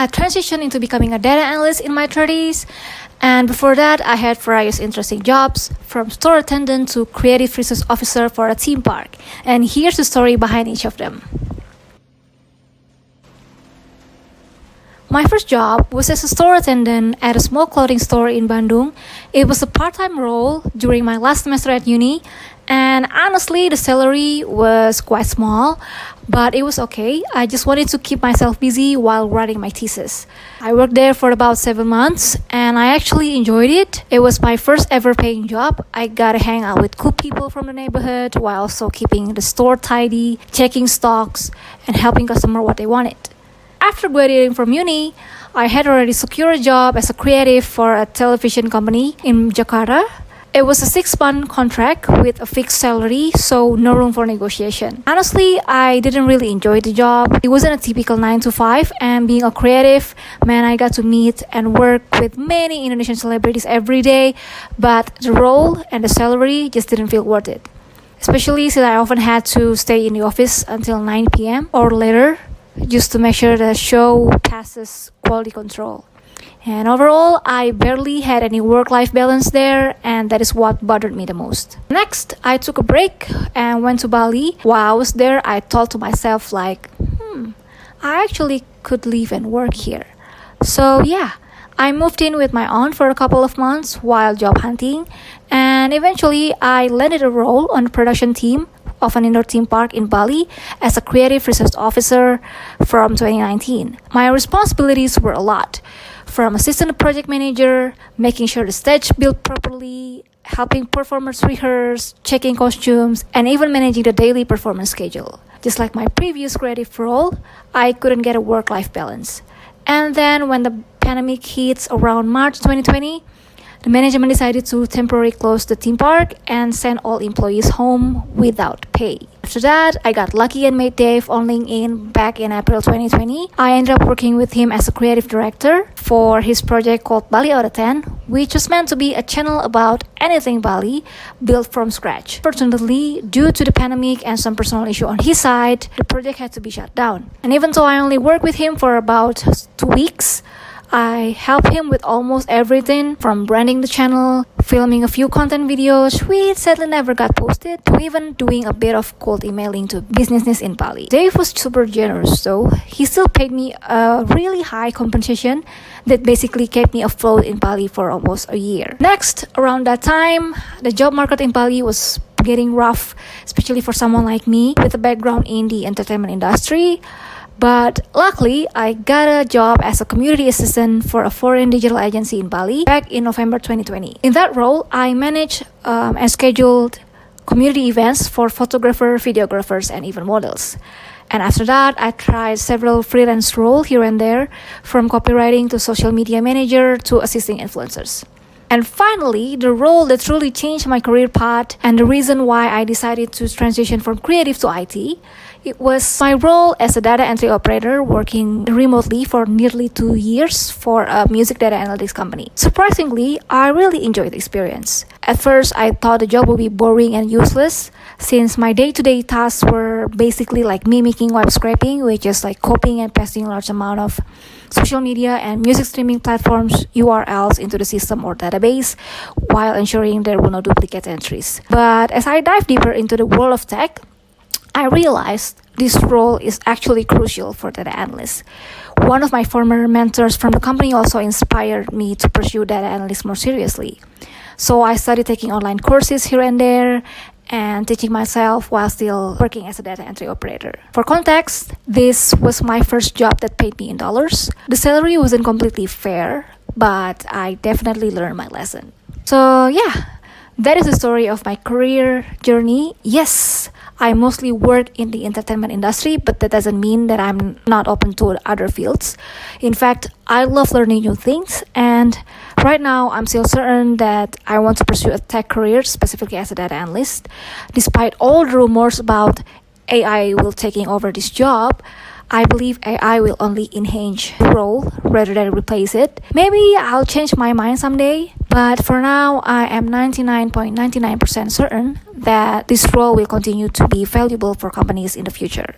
I transitioned into becoming a data analyst in my 30s. And before that, I had various interesting jobs, from store attendant to creative resource officer for a theme park. And here's the story behind each of them. My first job was as a store attendant at a small clothing store in Bandung. It was a part-time role during my last semester at uni, and honestly, the salary was quite small, but it was okay. I just wanted to keep myself busy while writing my thesis. I worked there for about 7 months, and I actually enjoyed it. It was my first ever paying job. I got to hang out with cool people from the neighborhood while also keeping the store tidy, checking stocks, and helping customers what they wanted. After graduating from uni, I had already secured a job as a creative for a television company in Jakarta. It was a 6-month contract with a fixed salary, so no room for negotiation. Honestly, I didn't really enjoy the job. It wasn't a typical 9 to 5, and being a creative, man, I got to meet and work with many Indonesian celebrities every day, but the role and the salary just didn't feel worth it. Especially since I often had to stay in the office until 9 p.m. or later, just to make sure the show passes quality control. And overall, I barely had any work-life balance there, and that is what bothered me the most. Next, I took a break and went to Bali. While I was there, I thought to myself I actually could live and work here. So yeah, I moved in with my aunt for a couple of months while job hunting, and eventually I landed a role on the production team of an indoor theme park in Bali as a creative resource officer from 2019. My responsibilities were a lot, from assistant project manager, making sure the stage built properly, helping performers rehearse, checking costumes, and even managing the daily performance schedule. Just like my previous creative role, I couldn't get a work-life balance. And then when the pandemic hits around March 2020, the management decided to temporarily close the theme park and send all employees home without pay. After that, I got lucky and met Dave on LinkedIn back in April 2020. I ended up working with him as a creative director for his project called Bali Out of 10, which was meant to be a channel about anything Bali, built from scratch. Fortunately, due to the pandemic and some personal issue on his side, the project had to be shut down. And even though I only worked with him for about 2 weeks, I helped him with almost everything, from branding the channel, filming a few content videos, which sadly never got posted, to even doing a bit of cold emailing to businesses in Bali. Dave was super generous though. He still paid me a really high compensation that basically kept me afloat in Bali for almost a year. Next, around that time, the job market in Bali was getting rough, especially for someone like me with a background in the entertainment industry. But luckily, I got a job as a community assistant for a foreign digital agency in Bali back in November 2020. In that role, I managed and scheduled community events for photographers, videographers, and even models. And after that, I tried several freelance roles here and there, from copywriting to social media manager to assisting influencers. And finally, the role that truly changed my career path and the reason why I decided to transition from creative to IT, it was my role as a data entry operator working remotely for nearly 2 years for a music data analytics company. Surprisingly, I really enjoyed the experience. At first, I thought the job would be boring and useless, since my day-to-day tasks were basically like mimicking web scraping, which is like copying and pasting a large amount of social media and music streaming platforms URLs into the system or database, while ensuring there were no duplicate entries. But as I dive deeper into the world of tech, I realized this role is actually crucial for data analysts. One of my former mentors from the company also inspired me to pursue data analytics more seriously. So I started taking online courses here and there and teaching myself while still working as a data entry operator. For context, this was my first job that paid me in dollars. The salary wasn't completely fair, but I definitely learned my lesson. So yeah, that is the story of my career journey. Yes, I mostly work in the entertainment industry, but that doesn't mean that I'm not open to other fields. In fact, I love learning new things, and right now I'm still certain that I want to pursue a tech career, specifically as a data analyst. Despite all the rumors about AI will taking over this job, I believe AI will only enhance the role rather than replace it. Maybe I'll change my mind someday, but for now, I am 99.99% certain that this role will continue to be valuable for companies in the future.